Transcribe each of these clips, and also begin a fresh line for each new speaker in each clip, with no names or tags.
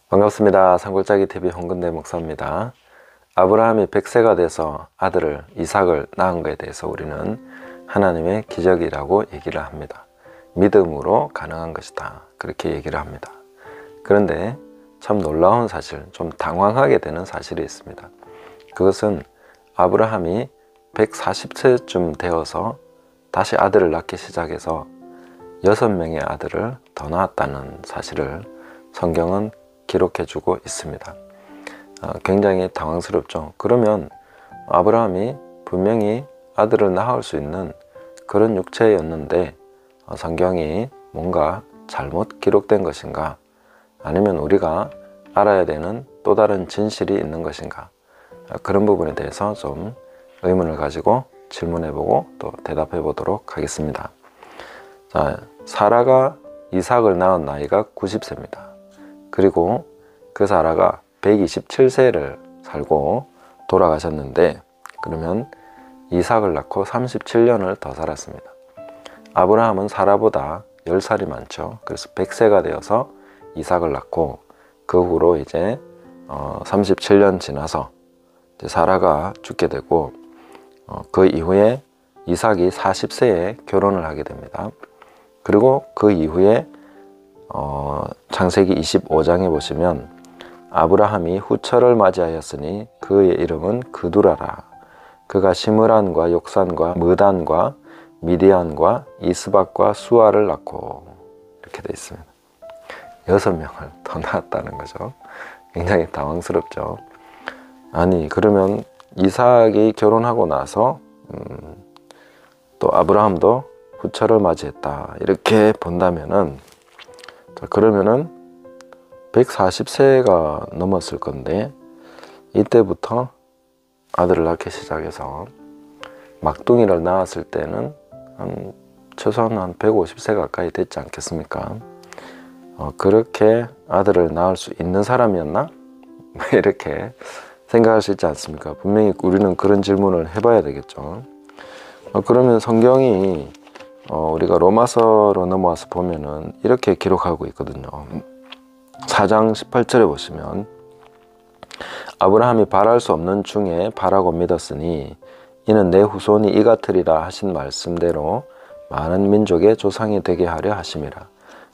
반갑습니다. 산골짜기TV 홍근대 목사입니다. 아브라함이 100세가 돼서 아들을 이삭을 낳은 것에 대해서 우리는 하나님의 기적이라고 얘기를 합니다. 믿음으로 가능한 것이다, 그렇게 얘기를 합니다. 그런데 참 놀라운 사실, 좀 당황하게 되는 사실이 있습니다. 그것은 아브라함이 140세쯤 되어서 다시 아들을 낳기 시작해서 6명의 아들을 더 낳았다는 사실을 성경은 기록해주고 있습니다. 굉장히 당황스럽죠. 그러면 아브라함이 분명히 아들을 낳을 수 있는 그런 육체였는데 성경이 뭔가 잘못 기록된 것인가, 아니면 우리가 알아야 되는 또 다른 진실이 있는 것인가, 그런 부분에 대해서 좀 의문을 가지고 질문해보고 또 대답해 보도록 하겠습니다. 자, 사라가 이삭을 낳은 나이가 90세입니다. 그리고 그 사라가 127세를 살고 돌아가셨는데, 그러면 이삭을 낳고 37년을 더 살았습니다. 아브라함은 사라보다 10살이 많죠. 그래서 100세가 되어서 이삭을 낳고, 그 후로 이제 37년 지나서 이제 사라가 죽게 되고, 그 이후에 이삭이 40세에 결혼을 하게 됩니다. 그리고 그 이후에 창세기 25장에 보시면 아브라함이 후처를 맞이하였으니 그의 이름은 그두라라. 그가 시므란과 욕산과 무단과 미디안과 이스박과 수아를 낳고, 이렇게 되어 있습니다. 6명을 더 낳았다는 거죠. 굉장히 당황스럽죠. 아니, 그러면 이삭이 결혼하고 나서 또 아브라함도 후처를 맞이했다, 이렇게 본다면은, 그러면은 140세가 넘었을 건데, 이때부터 아들을 낳기 시작해서 막둥이를 낳았을 때는 최소한 한 150세 가까이 됐지 않겠습니까? 그렇게 아들을 낳을 수 있는 사람이었나? 이렇게 생각할 수 있지 않습니까? 분명히 우리는 그런 질문을 해봐야 되겠죠. 그러면 성경이 우리가 로마서로 넘어와서 보면은 이렇게 기록하고 있거든요. 4장 18절에 보시면 아브라함이 바랄 수 없는 중에 바라고 믿었으니 이는 내 후손이 이 같으리라 하신 말씀대로 많은 민족의 조상이 되게 하려 하심이라.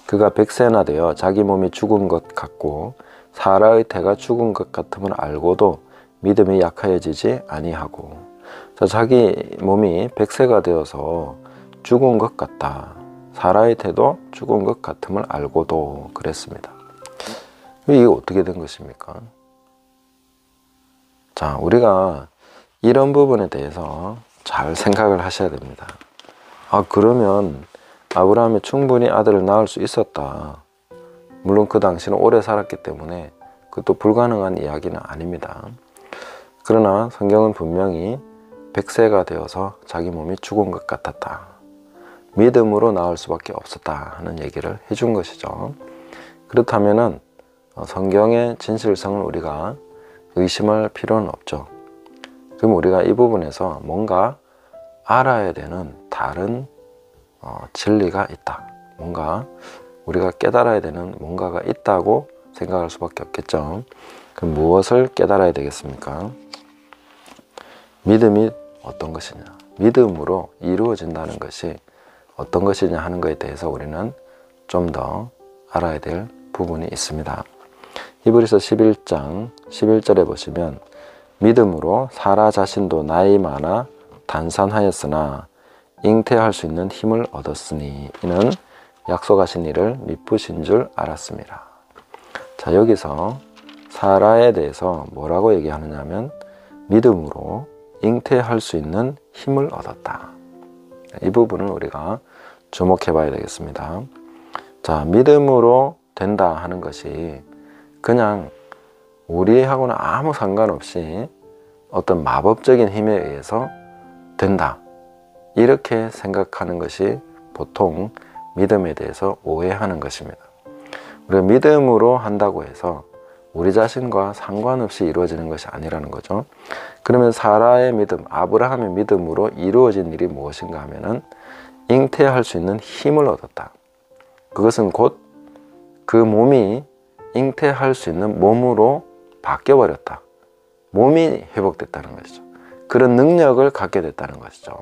그가 100세나 되어 자기 몸이 죽은 것 같고 사라의 태가 죽은 것 같음을 알고도 믿음이 약하여지지 아니하고. 자기 몸이 100세가 되어서 죽은 것 같다, 사라의 태도 죽은 것 같음을 알고도, 그랬습니다. 이게 어떻게 된 것입니까? 자, 우리가 이런 부분에 대해서 잘 생각을 하셔야 됩니다. 그러면 아브라함이 충분히 아들을 낳을 수 있었다. 물론 그 당시는 오래 살았기 때문에 그것도 불가능한 이야기는 아닙니다. 그러나 성경은 분명히 100세가 되어서 자기 몸이 죽은 것 같았다, 믿음으로 낳을 수밖에 없었다 하는 얘기를 해준 것이죠. 그렇다면은 성경의 진실성을 우리가 의심할 필요는 없죠. 그럼 우리가 이 부분에서 뭔가 알아야 되는 다른 진리가 있다, 뭔가 우리가 깨달아야 되는 뭔가가 있다고 생각할 수밖에 없겠죠. 그럼 무엇을 깨달아야 되겠습니까? 믿음이 어떤 것이냐, 믿음으로 이루어진다는 것이 어떤 것이냐 하는 것에 대해서 우리는 좀 더 알아야 될 부분이 있습니다. 히브리서 11장 11절에 보시면 믿음으로 사라 자신도 나이 많아 단산하였으나 잉태할 수 있는 힘을 얻었으니 이는 약속하신 이를 미쁘신 줄 알았습니다. 자, 여기서 사라에 대해서 뭐라고 얘기하느냐 하면 믿음으로 잉태할 수 있는 힘을 얻었다. 이 부분을 우리가 주목해 봐야 되겠습니다. 자, 믿음으로 된다 하는 것이 그냥 우리하고는 아무 상관없이 어떤 마법적인 힘에 의해서 된다, 이렇게 생각하는 것이 보통 믿음에 대해서 오해하는 것입니다. 우리가 믿음으로 한다고 해서 우리 자신과 상관없이 이루어지는 것이 아니라는 거죠. 그러면 사라의 믿음, 아브라함의 믿음으로 이루어진 일이 무엇인가 하면은 잉태할 수 있는 힘을 얻었다. 그것은 곧 그 몸이 잉태할 수 있는 몸으로 바뀌어버렸다. 몸이 회복됐다는 것이죠. 그런 능력을 갖게 됐다는 것이죠.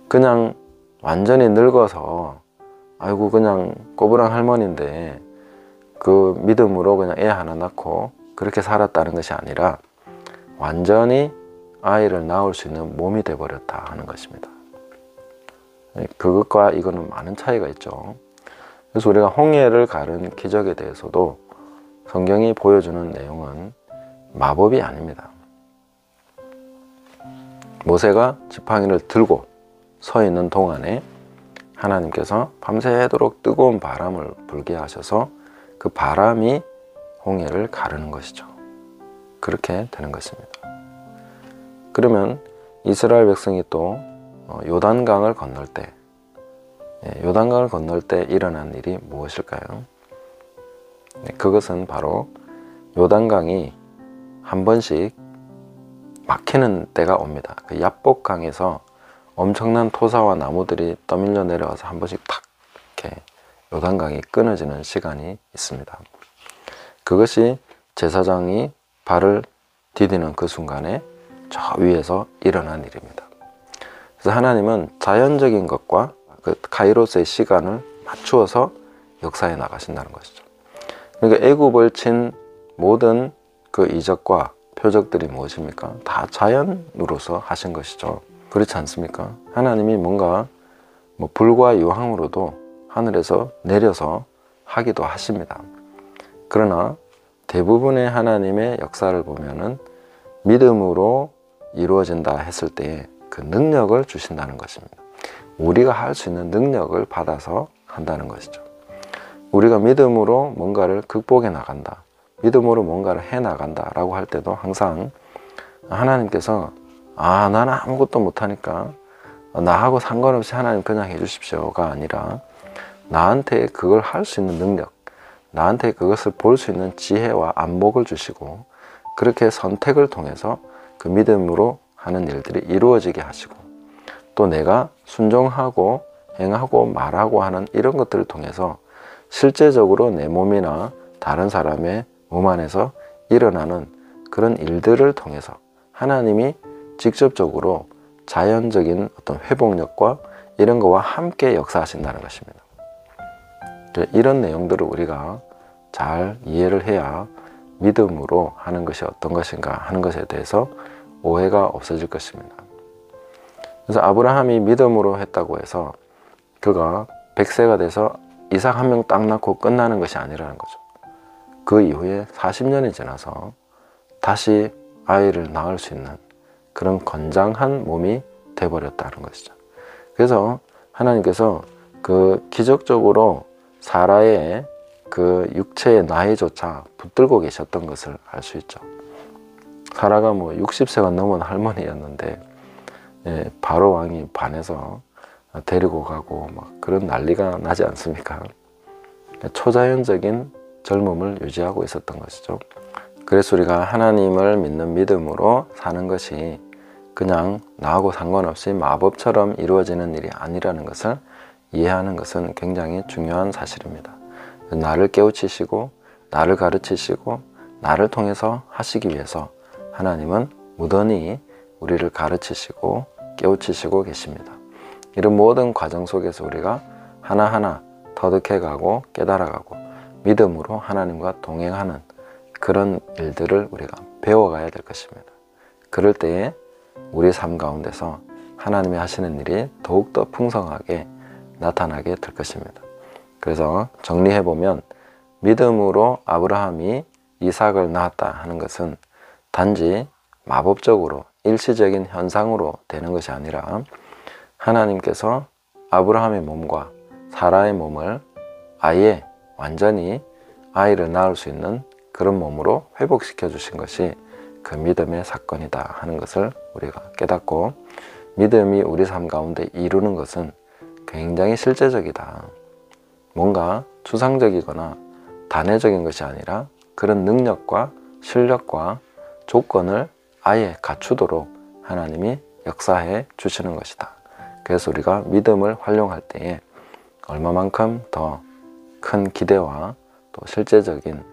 그냥 완전히 늙어서 아이고 그냥 꼬부랑 할머니인데 그 믿음으로 그냥 애 하나 낳고 그렇게 살았다는 것이 아니라 완전히 아이를 낳을 수 있는 몸이 돼버렸다 하는 것입니다. 그것과 이거는 많은 차이가 있죠. 그래서 우리가 홍해를 가른 기적에 대해서도 성경이 보여주는 내용은 마법이 아닙니다. 모세가 지팡이를 들고 서 있는 동안에 하나님께서 밤새도록 뜨거운 바람을 불게 하셔서 그 바람이 홍해를 가르는 것이죠. 그렇게 되는 것입니다. 그러면 이스라엘 백성이 또 요단강을 건널 때, 요단강을 건널 때 일어난 일이 무엇일까요? 그것은 바로 요단강이 한 번씩 막히는 때가 옵니다. 그 야복강에서 엄청난 토사와 나무들이 떠밀려 내려와서 한 번씩 탁 이렇게 요단강이 끊어지는 시간이 있습니다. 그것이 제사장이 발을 디디는 그 순간에 저 위에서 일어난 일입니다. 그래서 하나님은 자연적인 것과 그 카이로스의 시간을 맞추어서 역사에 나가신다는 것이죠. 그러니까 애굽을 친 모든 그 이적과 표적들이 무엇입니까? 다 자연으로서 하신 것이죠. 그렇지 않습니까? 하나님이 뭔가 불과 유황으로도 하늘에서 내려서 하기도 하십니다. 그러나 대부분의 하나님의 역사를 보면은 믿음으로 이루어진다 했을 때 그 능력을 주신다는 것입니다. 우리가 할 수 있는 능력을 받아서 한다는 것이죠. 우리가 믿음으로 뭔가를 극복해 나간다, 믿음으로 뭔가를 해 나간다 라고 할 때도 항상 하나님께서 나는 아무것도 못하니까 나하고 상관없이 하나님 그냥 해주십시오가 아니라 나한테 그걸 할 수 있는 능력, 나한테 그것을 볼 수 있는 지혜와 안목을 주시고 그렇게 선택을 통해서 그 믿음으로 하는 일들이 이루어지게 하시고 또 내가 순종하고 행하고 말하고 하는 이런 것들을 통해서 실제적으로 내 몸이나 다른 사람의 몸 안에서 일어나는 그런 일들을 통해서 하나님이 직접적으로 자연적인 어떤 회복력과 이런 거와 함께 역사하신다는 것입니다. 이런 내용들을 우리가 잘 이해를 해야 믿음으로 하는 것이 어떤 것인가 하는 것에 대해서 오해가 없어질 것입니다. 그래서 아브라함이 믿음으로 했다고 해서 그가 100세가 돼서 이삭 한 명 딱 낳고 끝나는 것이 아니라는 거죠. 그 이후에 40년이 지나서 다시 아이를 낳을 수 있는 그런 건장한 몸이 돼버렸다는 것이죠. 그래서 하나님께서 그 기적적으로 사라의 그 육체의 나이조차 붙들고 계셨던 것을 알 수 있죠. 사라가 60세가 넘은 할머니였는데 바로 왕이 반해서 데리고 가고 막 그런 난리가 나지 않습니까? 초자연적인 젊음을 유지하고 있었던 것이죠. 그래서 우리가 하나님을 믿는 믿음으로 사는 것이 그냥 나하고 상관없이 마법처럼 이루어지는 일이 아니라는 것을 이해하는 것은 굉장히 중요한 사실입니다. 나를 깨우치시고 나를 가르치시고 나를 통해서 하시기 위해서 하나님은 무던히 우리를 가르치시고 깨우치시고 계십니다. 이런 모든 과정 속에서 우리가 하나하나 터득해가고 깨달아가고 믿음으로 하나님과 동행하는 그런 일들을 우리가 배워가야 될 것입니다. 그럴 때에 우리 삶 가운데서 하나님이 하시는 일이 더욱더 풍성하게 나타나게 될 것입니다. 그래서 정리해보면 믿음으로 아브라함이 이삭을 낳았다 하는 것은 단지 마법적으로 일시적인 현상으로 되는 것이 아니라 하나님께서 아브라함의 몸과 사라의 몸을 아예 완전히 아이를 낳을 수 있는 그런 몸으로 회복시켜 주신 것이 그 믿음의 사건이다 하는 것을 우리가 깨닫고 믿음이 우리 삶 가운데 이루는 것은 굉장히 실제적이다. 뭔가 추상적이거나 단회적인 것이 아니라 그런 능력과 실력과 조건을 아예 갖추도록 하나님이 역사해 주시는 것이다. 그래서 우리가 믿음을 활용할 때에 얼마만큼 더 큰 기대와 또 실제적인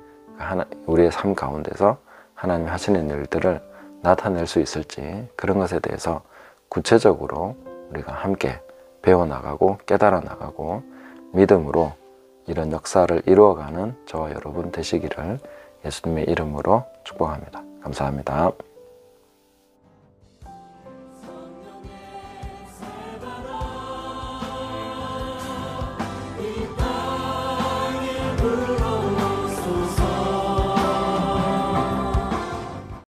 우리의 삶 가운데서 하나님이 하시는 일들을 나타낼 수 있을지, 그런 것에 대해서 구체적으로 우리가 함께 배워나가고 깨달아 나가고 믿음으로 이런 역사를 이루어가는 저와 여러분 되시기를 예수님의 이름으로 축복합니다. 감사합니다.